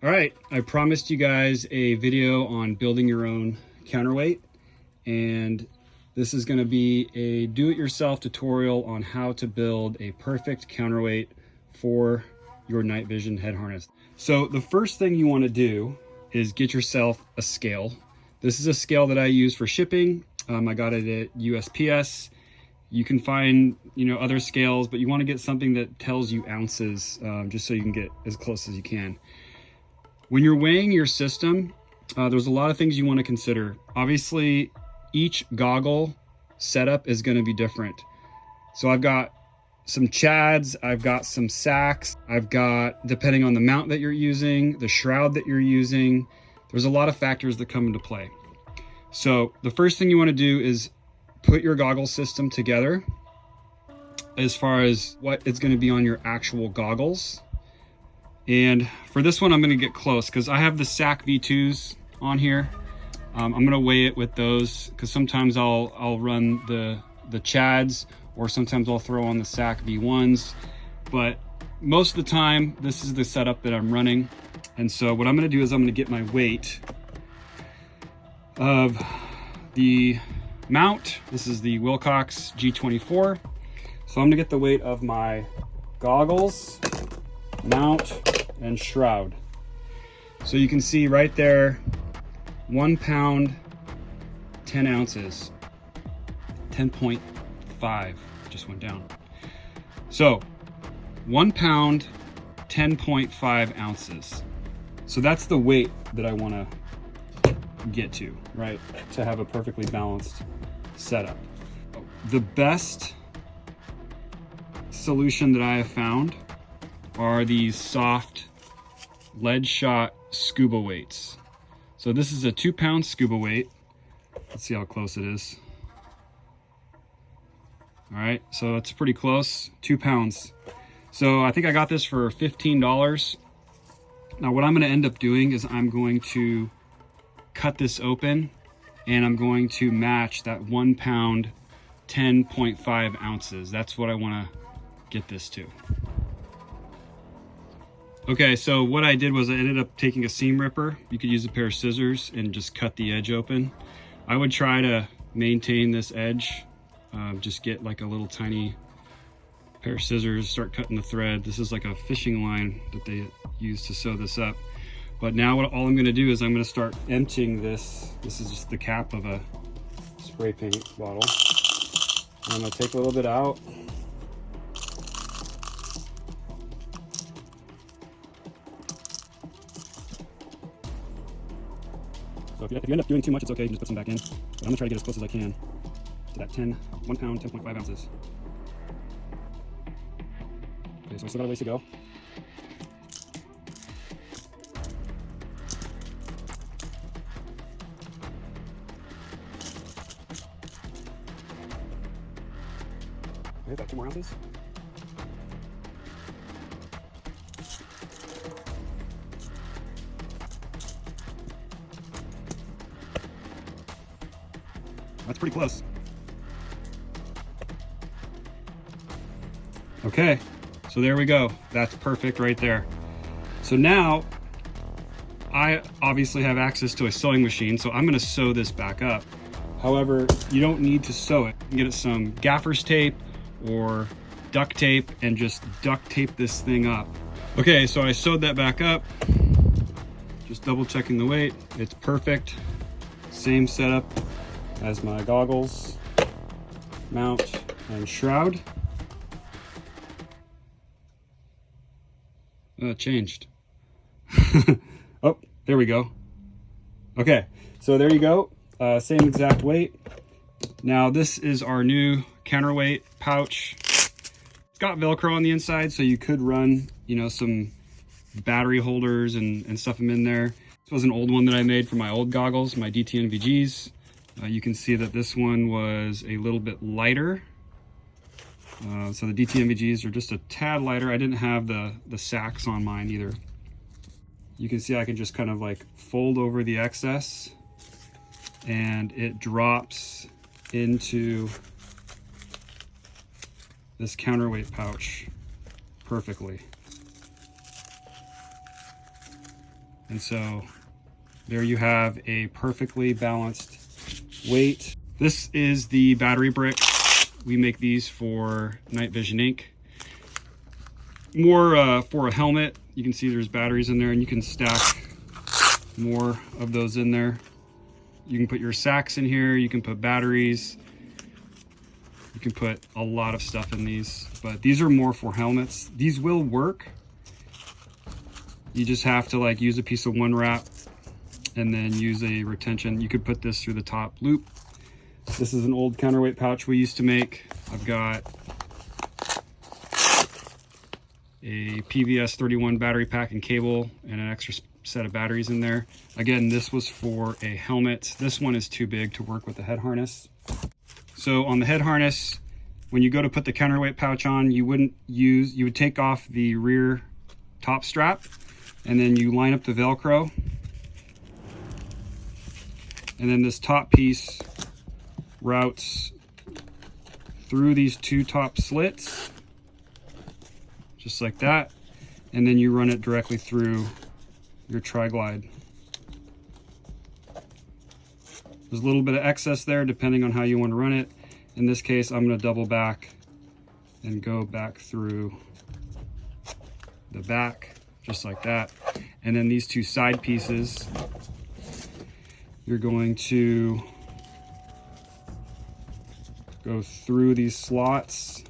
All right, I promised you guys a video on building your own counterweight, and this is going to be a do-it-yourself tutorial on how to build a perfect counterweight for your night vision head harness. So the first thing you want to do is get yourself a scale. This is a scale that I use for shipping. I got it at USPS. You can find, other scales, but you want to get something that tells you ounces, just so you can get as close as you can. When you're weighing your system, there's a lot of things you want to consider. Obviously, each goggle setup is going to be different. So I've got some chads, I've got some sacks, I've got, depending on the mount that you're using, the shroud that you're using, there's a lot of factors that come into play. So the first thing you want to do is put your goggle system together as far as what it's going to be on your actual goggles. And for this one, I'm going to get close because I have the SAC V2s on here. I'm going to weigh it with those because sometimes I'll run the chads, or sometimes I'll throw on the SAC V1s. But most of the time, this is the setup that I'm running. And so what I'm going to do is I'm going to get my weight of the mount. This is the Wilcox G24. So I'm going to get the weight of my goggles, mount, and shroud. So you can see right there, 1 pound, 10 ounces, 10.5 just went down. So 1 pound, 10.5 ounces. So that's the weight that I want to get to, right? To have a perfectly balanced setup. The best solution that I have found are these soft lead shot scuba weights. So this is a 2 pound scuba weight. Let's see how close it is. All right, so it's pretty close, 2 pounds. So I think I got this for $15. Now what I'm gonna end up doing is I'm going to cut this open and I'm going to match that 1 pound, 10.5 ounces. That's what I wanna get this to. Okay, so what I did was I ended up taking a seam ripper. You could use a pair of scissors and just cut the edge open. I would try to maintain this edge. Just get like a little tiny pair of scissors, start cutting the thread. This is like a fishing line that they use to sew this up. But now all I'm gonna do is I'm gonna start emptying this. This is just the cap of a spray paint bottle. And I'm gonna take a little bit out. So if you end up doing too much, it's okay, you can just put some back in. But I'm gonna try to get as close as I can to that 1 pound, 10.5 ounces. Okay, so I still got a ways to go. Okay, about 2 more ounces. That's pretty close. Okay, so there we go. That's perfect right there. So now I obviously have access to a sewing machine, so I'm gonna sew this back up. However, you don't need to sew it. You can get some gaffer's tape or duct tape and just duct tape this thing up. Okay, so I sewed that back up. Just double checking the weight. It's perfect. Same setup as my goggles, mount, and shroud. It changed. Oh, there we go. Okay, so there you go. Same exact weight. Now this is our new counterweight pouch. It's got Velcro on the inside, so you could run, some battery holders and stuff them in there. This was an old one that I made for my old goggles, my DTNVGs. You can see that this one was a little bit lighter. So the DTNVGs are just a tad lighter. I didn't have the sacks on mine either. You can see I can just kind of like fold over the excess and it drops into this counterweight pouch perfectly. And so there you have a perfectly balanced weight. This is the battery brick. We make these for Night Vision Inc. More for a helmet. You can see there's batteries in there, and you can stack more of those in there. You can put your sacks in here, you can put batteries, you can put a lot of stuff in these, but these are more for helmets. These will work. You just have to like use a piece of one wrap and then use a retention. You could put this through the top loop. This is an old counterweight pouch we used to make. I've got a PVS 31 battery pack and cable and an extra set of batteries in there. Again, this was for a helmet. This one is too big to work with the head harness. So on the head harness, when you go to put the counterweight pouch on, you would take off the rear top strap, and then you line up the Velcro. And then this top piece routes through these two top slits, just like that. And then you run it directly through your tri-glide. There's a little bit of excess there depending on how you want to run it. In this case, I'm going to double back and go back through the back, just like that. And then these two side pieces, you're going to go through these slots,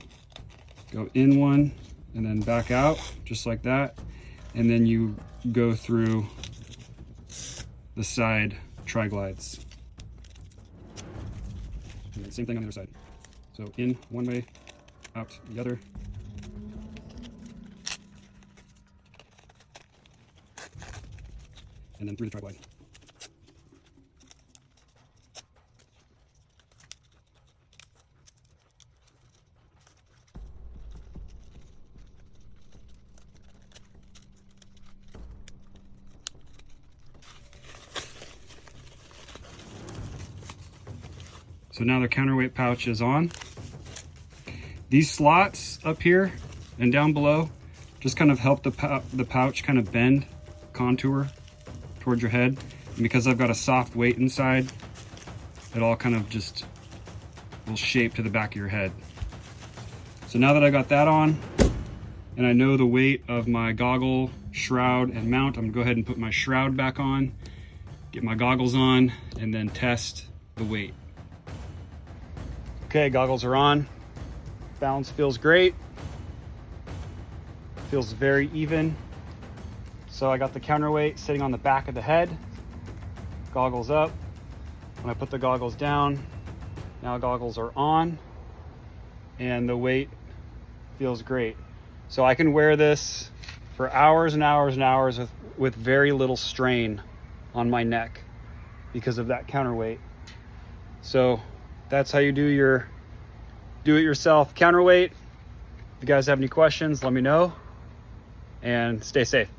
go in one, and then back out, just like that. And then you go through the side tri-glides. And then same thing on the other side. So in one way, out the other. And then through the tri-glide. So now the counterweight pouch is on. These slots up here and down below just kind of help the pouch kind of bend, contour towards your head. And because I've got a soft weight inside, it all kind of just will shape to the back of your head. So now that I got that on, and I know the weight of my goggle, shroud, and mount, I'm gonna go ahead and put my shroud back on, get my goggles on, and then test the weight. Okay, goggles are on. Balance feels great. Feels very even. So I got the counterweight sitting on the back of the head. Goggles up. When I put the goggles down, now goggles are on, and the weight feels great. So I can wear this for hours and hours and hours with very little strain on my neck because of that counterweight. So that's how you do your do-it-yourself counterweight. If you guys have any questions, let me know, and stay safe.